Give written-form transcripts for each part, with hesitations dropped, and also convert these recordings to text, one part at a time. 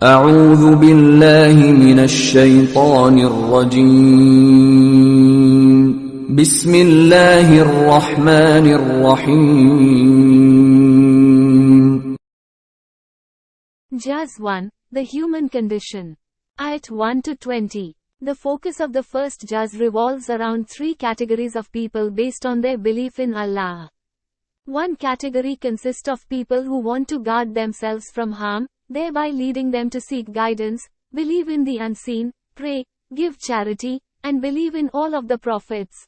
أعوذ بالله من الشيطان الرجيم بسم الله الرحمن الرحيم Juz 1, The Human Condition. Ayat 1-20. The focus of the first juz revolves around three categories of people based on their belief in Allah. One category consists of people who want to guard themselves from harm, thereby leading them to seek guidance, believe in the unseen, pray, give charity, and believe in all of the prophets.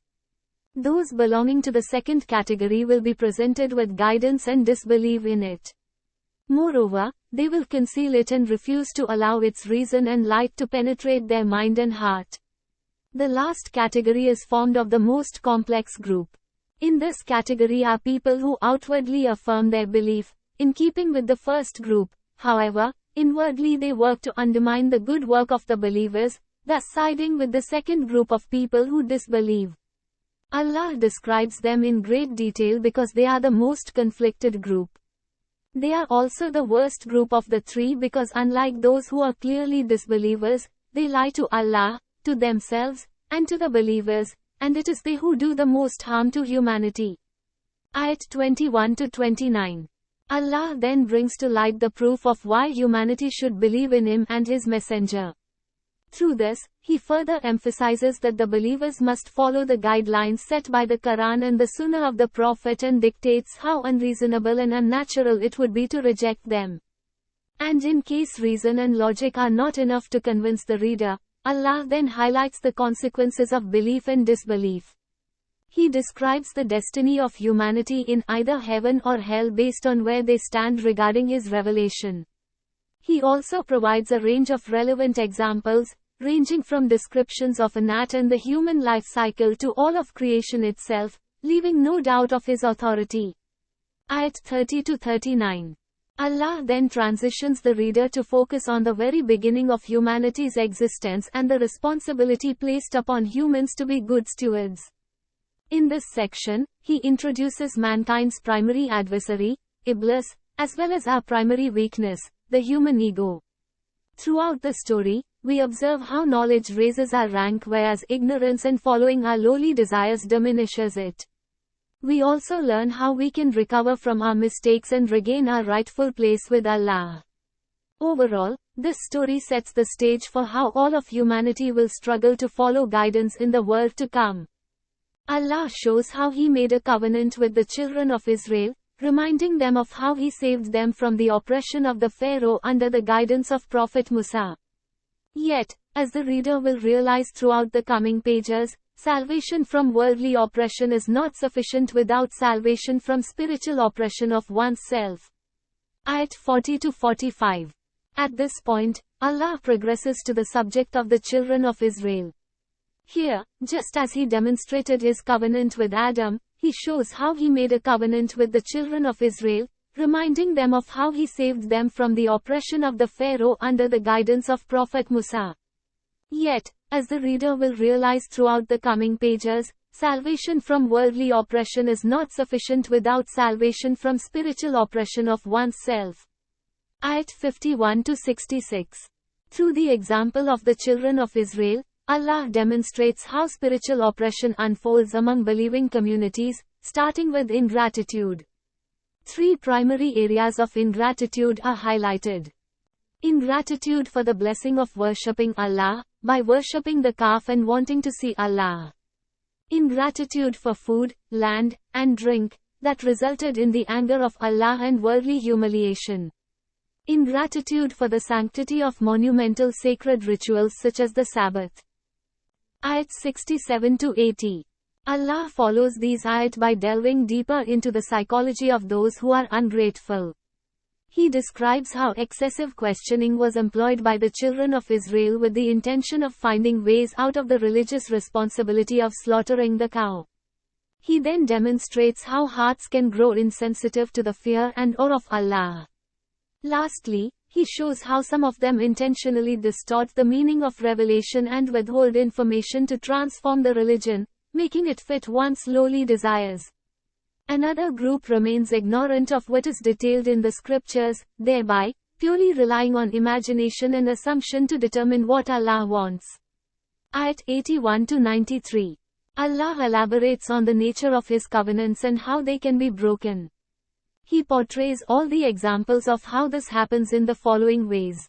Those belonging to the second category will be presented with guidance and disbelieve in it. Moreover, they will conceal it and refuse to allow its reason and light to penetrate their mind and heart. The last category is formed of the most complex group. In this category are people who outwardly affirm their belief, in keeping with the first group. However, inwardly they work to undermine the good work of the believers, thus siding with the second group of people who disbelieve. Allah describes them in great detail because they are the most conflicted group. They are also the worst group of the three because unlike those who are clearly disbelievers, they lie to Allah, to themselves, and to the believers, and it is they who do the most harm to humanity. Ayat 21-29. Allah then brings to light the proof of why humanity should believe in Him and His Messenger. Through this, He further emphasizes that the believers must follow the guidelines set by the Quran and the Sunnah of the Prophet and dictates how unreasonable and unnatural it would be to reject them. And in case reason and logic are not enough to convince the reader, Allah then highlights the consequences of belief and disbelief. He describes the destiny of humanity in either heaven or hell based on where they stand regarding His revelation. He also provides a range of relevant examples, ranging from descriptions of an ant and the human life cycle to all of creation itself, leaving no doubt of His authority. Ayat 30-39. Allah then transitions the reader to focus on the very beginning of humanity's existence and the responsibility placed upon humans to be good stewards. In this section, He introduces mankind's primary adversary, Iblis, as well as our primary weakness, the human ego. Throughout the story, we observe how knowledge raises our rank whereas ignorance and following our lowly desires diminishes it. We also learn how we can recover from our mistakes and regain our rightful place with Allah. Overall, this story sets the stage for how all of humanity will struggle to follow guidance in the world to come. Allah shows how He made a covenant with the children of Israel, reminding them of how He saved them from the oppression of the Pharaoh under the guidance of Prophet Musa. Yet, as the reader will realize throughout the coming pages, salvation from worldly oppression is not sufficient without salvation from spiritual oppression of oneself. Ayat 40-45. At this point, Allah progresses to the subject of the children of Israel. Here, just as He demonstrated His covenant with Adam, He shows how He made a covenant with the children of Israel, reminding them of how He saved them from the oppression of the Pharaoh under the guidance of Prophet Musa. Yet, as the reader will realize throughout the coming pages, salvation from worldly oppression is not sufficient without salvation from spiritual oppression of oneself. Ayat 51-66. Through the example of the children of Israel, Allah demonstrates how spiritual oppression unfolds among believing communities, starting with ingratitude. Three primary areas of ingratitude are highlighted. Ingratitude for the blessing of worshipping Allah, by worshipping the calf and wanting to see Allah. Ingratitude for food, land, and drink, that resulted in the anger of Allah and worldly humiliation. Ingratitude for the sanctity of monumental sacred rituals such as the Sabbath. Ayat 67-80. Allah follows these ayat by delving deeper into the psychology of those who are ungrateful. He describes how excessive questioning was employed by the children of Israel with the intention of finding ways out of the religious responsibility of slaughtering the cow. He then demonstrates how hearts can grow insensitive to the fear and awe of Allah. Lastly, He shows how some of them intentionally distort the meaning of revelation and withhold information to transform the religion, making it fit one's lowly desires. Another group remains ignorant of what is detailed in the scriptures, thereby purely relying on imagination and assumption to determine what Allah wants. Ayat 81-93. Allah elaborates on the nature of His covenants and how they can be broken. He portrays all the examples of how this happens in the following ways.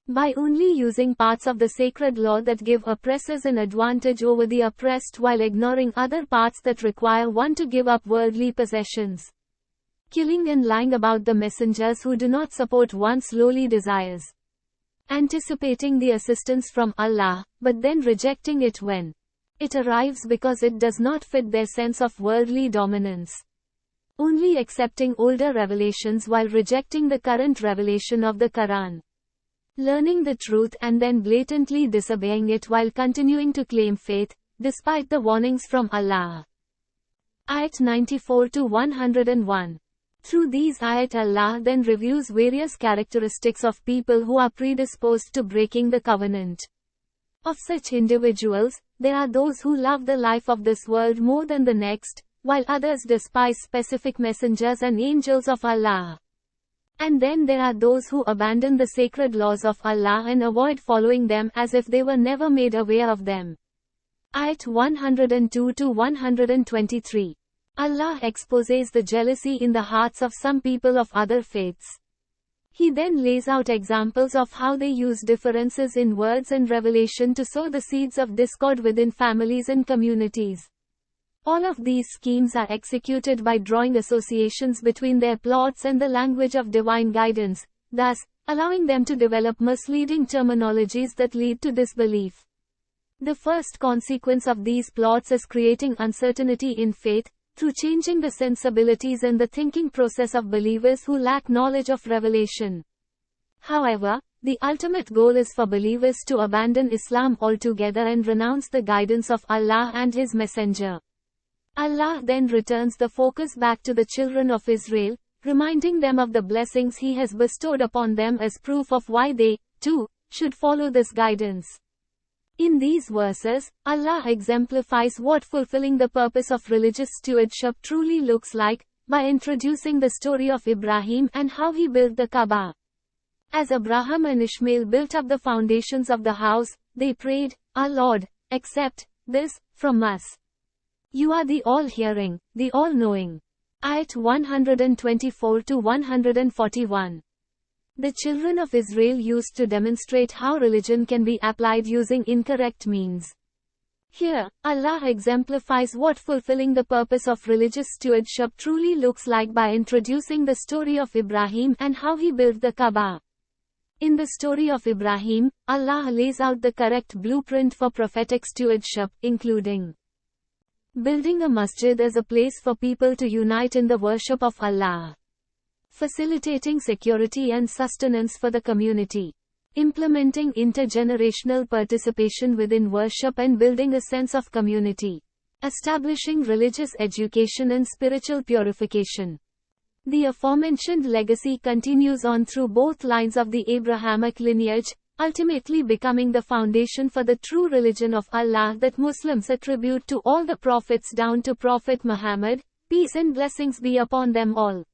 By only using parts of the sacred law that give oppressors an advantage over the oppressed while ignoring other parts that require one to give up worldly possessions. Killing and lying about the messengers who do not support one's lowly desires. Anticipating the assistance from Allah, but then rejecting it when it arrives because it does not fit their sense of worldly dominance. Only accepting older revelations while rejecting the current revelation of the Quran. Learning the truth and then blatantly disobeying it while continuing to claim faith, despite the warnings from Allah. Ayat 94-101. Through these ayat Allah then reviews various characteristics of people who are predisposed to breaking the covenant. Of such individuals, there are those who love the life of this world more than the next, while others despise specific messengers and angels of Allah. And then there are those who abandon the sacred laws of Allah and avoid following them as if they were never made aware of them. Ayat 102-123. Allah exposes the jealousy in the hearts of some people of other faiths. He then lays out examples of how they use differences in words and revelation to sow the seeds of discord within families and communities. All of these schemes are executed by drawing associations between their plots and the language of divine guidance, thus, allowing them to develop misleading terminologies that lead to disbelief. The first consequence of these plots is creating uncertainty in faith, through changing the sensibilities and the thinking process of believers who lack knowledge of revelation. However, the ultimate goal is for believers to abandon Islam altogether and renounce the guidance of Allah and His Messenger. Allah then returns the focus back to the children of Israel, reminding them of the blessings He has bestowed upon them as proof of why they, too, should follow this guidance. In these verses, Allah exemplifies what fulfilling the purpose of religious stewardship truly looks like, by introducing the story of Ibrahim and how he built the Kaaba. As Abraham and Ishmael built up the foundations of the house, they prayed, "Our Lord, accept this from us. You are the all-hearing, the all-knowing." Ayat 124-141. The children of Israel used to demonstrate how religion can be applied using incorrect means. Here, Allah exemplifies what fulfilling the purpose of religious stewardship truly looks like by introducing the story of Ibrahim and how he built the Kaaba. In the story of Ibrahim, Allah lays out the correct blueprint for prophetic stewardship, including building a masjid as a place for people to unite in the worship of Allah. Facilitating security and sustenance for the community. Implementing intergenerational participation within worship and building a sense of community. Establishing religious education and spiritual purification. The aforementioned legacy continues on through both lines of the Abrahamic lineage, ultimately becoming the foundation for the true religion of Allah that Muslims attribute to all the prophets down to Prophet Muhammad, peace and blessings be upon them all.